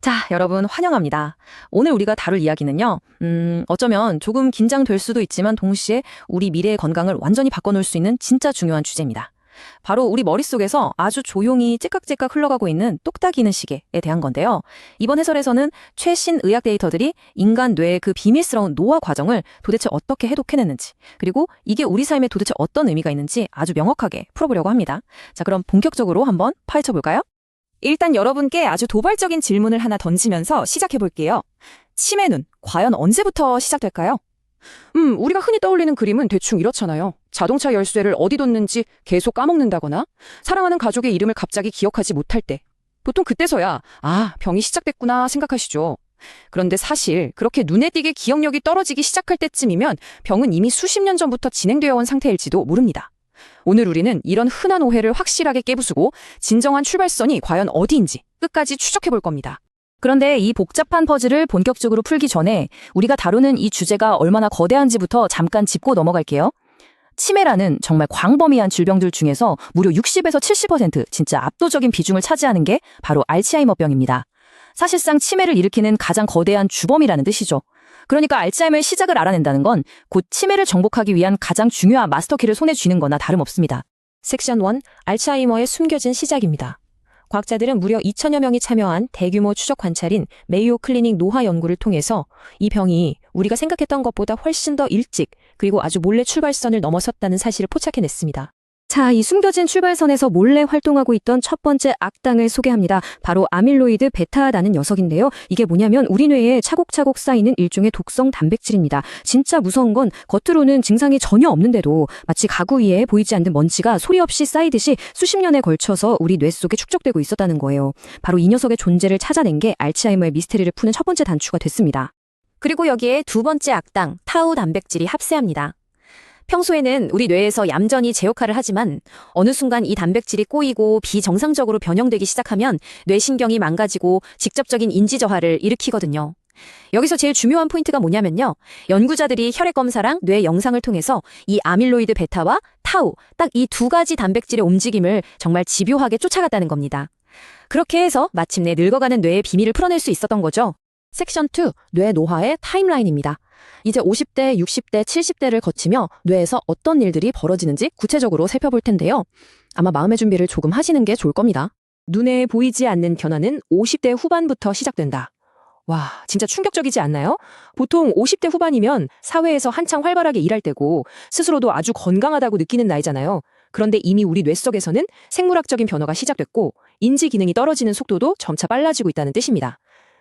자, 여러분 환영합니다. 오늘 우리가 다룰 이야기는요. 어쩌면 조금 긴장될 수도 있지만 동시에 우리 미래의 건강을 완전히 바꿔놓을 수 있는 진짜 중요한 주제입니다. 바로 우리 머릿속에서 아주 조용히 째깍째깍 흘러가고 있는 똑딱이는 시계에 대한 건데요. 이번 해설에서는 최신 의학 데이터들이 인간 뇌의 그 비밀스러운 노화 과정을 도대체 어떻게 해독해냈는지, 그리고 이게 우리 삶에 도대체 어떤 의미가 있는지 아주 명확하게 풀어보려고 합니다. 자, 그럼 본격적으로 한번 파헤쳐볼까요? 일단 여러분께 아주 도발적인 질문을 하나 던지면서 시작해볼게요. 치매는 과연 언제부터 시작될까요? 우리가 흔히 떠올리는 그림은 대충 이렇잖아요. 자동차 열쇠를 어디 뒀는지 계속 까먹는다거나 사랑하는 가족의 이름을 갑자기 기억하지 못할 때. 보통 그때서야 병이 시작됐구나 생각하시죠. 그런데 사실 그렇게 눈에 띄게 기억력이 떨어지기 시작할 때쯤이면 병은 이미 수십 년 전부터 진행되어 온 상태일지도 모릅니다. 오늘 우리는 이런 흔한 오해를 확실하게 깨부수고 진정한 출발선이 과연 어디인지 끝까지 추적해볼 겁니다. 그런데 이 복잡한 퍼즐을 본격적으로 풀기 전에 우리가 다루는 이 주제가 얼마나 거대한지부터 잠깐 짚고 넘어갈게요. 치매라는 정말 광범위한 질병들 중에서 무려 60에서 70% 진짜 압도적인 비중을 차지하는 게 바로 알츠하이머병입니다. 사실상 치매를 일으키는 가장 거대한 주범이라는 뜻이죠. 그러니까 알츠하이머의 시작을 알아낸다는 건 곧 치매를 정복하기 위한 가장 중요한 마스터키를 손에 쥐는 거나 다름없습니다. 섹션 1. 알츠하이머의 숨겨진 시작입니다. 과학자들은 무려 2천여 명이 참여한 대규모 추적 관찰인 메이오 클리닉 노화 연구를 통해서 이 병이 우리가 생각했던 것보다 훨씬 더 일찍 그리고 아주 몰래 출발선을 넘어섰다는 사실을 포착해냈습니다. 자, 이 숨겨진 출발선에서 몰래 활동하고 있던 첫 번째 악당을 소개합니다. 바로 아밀로이드 베타라는 녀석인데요. 이게 뭐냐면 우리 뇌에 차곡차곡 쌓이는 일종의 독성 단백질입니다. 진짜 무서운 건 겉으로는 증상이 전혀 없는데도 마치 가구 위에 보이지 않는 먼지가 소리 없이 쌓이듯이 수십 년에 걸쳐서 우리 뇌 속에 축적되고 있었다는 거예요. 바로 이 녀석의 존재를 찾아낸 게 알츠하이머의 미스테리를 푸는 첫 번째 단추가 됐습니다. 그리고 여기에 두 번째 악당, 타우 단백질이 합세합니다. 평소에는 우리 뇌에서 얌전히 제 역할을 하지만 어느 순간 이 단백질이 꼬이고 비정상적으로 변형되기 시작하면 뇌신경이 망가지고 직접적인 인지 저하를 일으키거든요. 여기서 제일 중요한 포인트가 뭐냐면요. 연구자들이 혈액 검사랑 뇌 영상을 통해서 이 아밀로이드 베타와 타우, 딱 이 두 가지 단백질의 움직임을 정말 집요하게 쫓아갔다는 겁니다. 그렇게 해서 마침내 늙어가는 뇌의 비밀을 풀어낼 수 있었던 거죠. 섹션 2. 뇌 노화의 타임라인입니다. 이제 50대, 60대, 70대를 거치며 뇌에서 어떤 일들이 벌어지는지 구체적으로 살펴볼 텐데요. 아마 마음의 준비를 조금 하시는 게 좋을 겁니다. 눈에 보이지 않는 변화는 50대 후반부터 시작된다. 와, 진짜 충격적이지 않나요? 보통 50대 후반이면 사회에서 한창 활발하게 일할 때고 스스로도 아주 건강하다고 느끼는 나이잖아요. 그런데 이미 우리 뇌 속에서는 생물학적인 변화가 시작됐고 인지 기능이 떨어지는 속도도 점차 빨라지고 있다는 뜻입니다.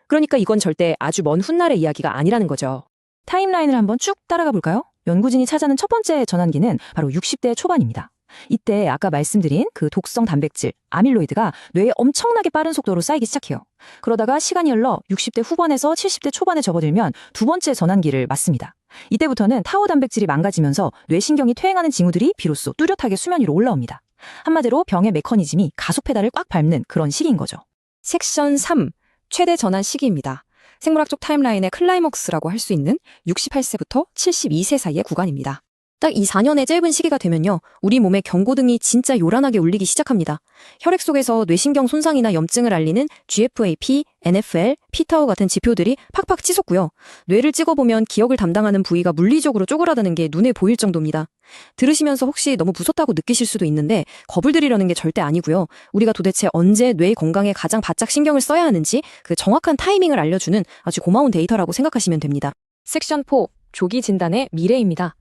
그러니까 이건 절대 아주 먼 훗날의 이야기가 아니라는 거죠. 타임라인을 한번 쭉 따라가 볼까요? 연구진이 찾아낸 첫 번째 전환기는 바로 60대 초반입니다. 이때 아까 말씀드린 그 독성 단백질, 아밀로이드가 뇌에 엄청나게 빠른 속도로 쌓이기 시작해요. 그러다가 시간이 흘러 60대 후반에서 70대 초반에 접어들면 두 번째 전환기를 맞습니다. 이때부터는 타우 단백질이 망가지면서 뇌신경이 퇴행하는 징후들이 비로소 뚜렷하게 수면 위로 올라옵니다. 한마디로 병의 메커니즘이 가속 페달을 꽉 밟는 그런 시기인 거죠. 섹션 3. 최대 전환 시기입니다. 생물학적 타임라인의 클라이먹스라고 할 수 있는 68세부터 72세 사이의 구간입니다. 딱 이 4년의 짧은 시기가 되면요. 우리 몸의 경고등이 진짜 요란하게 울리기 시작합니다. 혈액 속에서 뇌신경 손상이나 염증을 알리는 GFAP, NFL, pTau 같은 지표들이 팍팍 치솟고요. 뇌를 찍어보면 기억을 담당하는 부위가 물리적으로 쪼그라드는 게 눈에 보일 정도입니다. 들으시면서 혹시 너무 무섭다고 느끼실 수도 있는데 겁을 들이려는 게 절대 아니고요. 우리가 도대체 언제 뇌 건강에 가장 바짝 신경을 써야 하는지 그 정확한 타이밍을 알려주는 아주 고마운 데이터라고 생각하시면 됩니다. 섹션 4. 조기 진단의 미래입니다.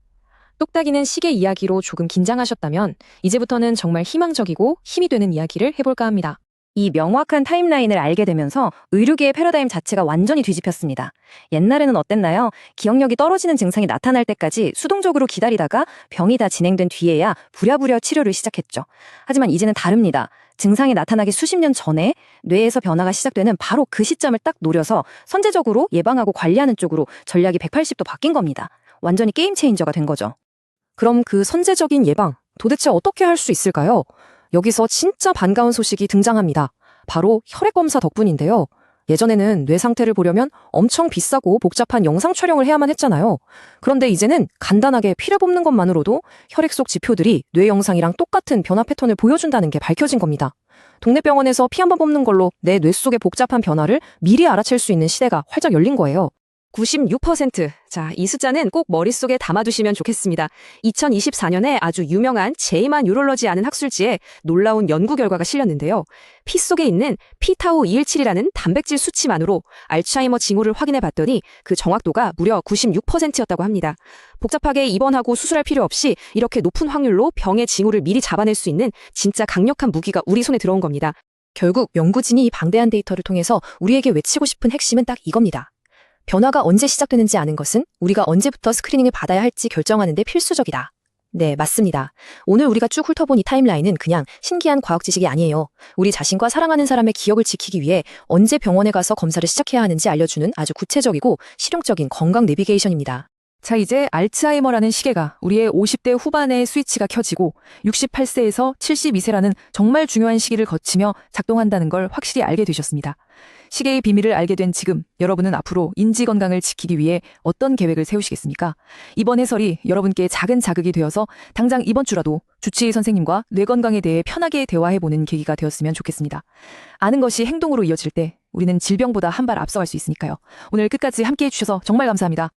똑딱이는 시계 이야기로 조금 긴장하셨다면 이제부터는 정말 희망적이고 힘이 되는 이야기를 해볼까 합니다. 이 명확한 타임라인을 알게 되면서 의료계의 패러다임 자체가 완전히 뒤집혔습니다. 옛날에는 어땠나요? 기억력이 떨어지는 증상이 나타날 때까지 수동적으로 기다리다가 병이 다 진행된 뒤에야 부랴부랴 치료를 시작했죠. 하지만 이제는 다릅니다. 증상이 나타나기 수십 년 전에 뇌에서 변화가 시작되는 바로 그 시점을 딱 노려서 선제적으로 예방하고 관리하는 쪽으로 전략이 180도 바뀐 겁니다. 완전히 게임 체인저가 된 거죠. 그럼 그 선제적인 예방, 도대체 어떻게 할 수 있을까요? 여기서 진짜 반가운 소식이 등장합니다. 바로 혈액검사 덕분인데요. 예전에는 뇌 상태를 보려면 엄청 비싸고 복잡한 영상 촬영을 해야만 했잖아요. 그런데 이제는 간단하게 피를 뽑는 것만으로도 혈액 속 지표들이 뇌 영상이랑 똑같은 변화 패턴을 보여준다는 게 밝혀진 겁니다. 동네 병원에서 피 한 번 뽑는 걸로 내 뇌 속의 복잡한 변화를 미리 알아챌 수 있는 시대가 활짝 열린 거예요. 96%. 자, 이 숫자는 꼭 머릿속에 담아두시면 좋겠습니다. 2024년에 아주 유명한 제이만 유럴러지 아는 학술지에 놀라운 연구 결과가 실렸는데요. 피 속에 있는 피타우 217이라는 단백질 수치만으로 알츠하이머 징후를 확인해 봤더니 그 정확도가 무려 96%였다고 합니다. 복잡하게 입원하고 수술할 필요 없이 이렇게 높은 확률로 병의 징후를 미리 잡아낼 수 있는 진짜 강력한 무기가 우리 손에 들어온 겁니다. 결국 연구진이 이 방대한 데이터를 통해서 우리에게 외치고 싶은 핵심은 딱 이겁니다. 변화가 언제 시작되는지 아는 것은 우리가 언제부터 스크리닝을 받아야 할지 결정하는 데 필수적이다. 네, 맞습니다. 오늘 우리가 쭉 훑어본 이 타임라인은 그냥 신기한 과학 지식이 아니에요. 우리 자신과 사랑하는 사람의 기억을 지키기 위해 언제 병원에 가서 검사를 시작해야 하는지 알려주는 아주 구체적이고 실용적인 건강 내비게이션입니다. 자, 이제 알츠하이머라는 시계가 우리의 50대 후반의 스위치가 켜지고 68세에서 72세라는 정말 중요한 시기를 거치며 작동한다는 걸 확실히 알게 되셨습니다. 시계의 비밀을 알게 된 지금, 여러분은 앞으로 인지 건강을 지키기 위해 어떤 계획을 세우시겠습니까? 이번 해설이 여러분께 작은 자극이 되어서 당장 이번 주라도 주치의 선생님과 뇌 건강에 대해 편하게 대화해보는 계기가 되었으면 좋겠습니다. 아는 것이 행동으로 이어질 때 우리는 질병보다 한 발 앞서갈 수 있으니까요. 오늘 끝까지 함께해 주셔서 정말 감사합니다.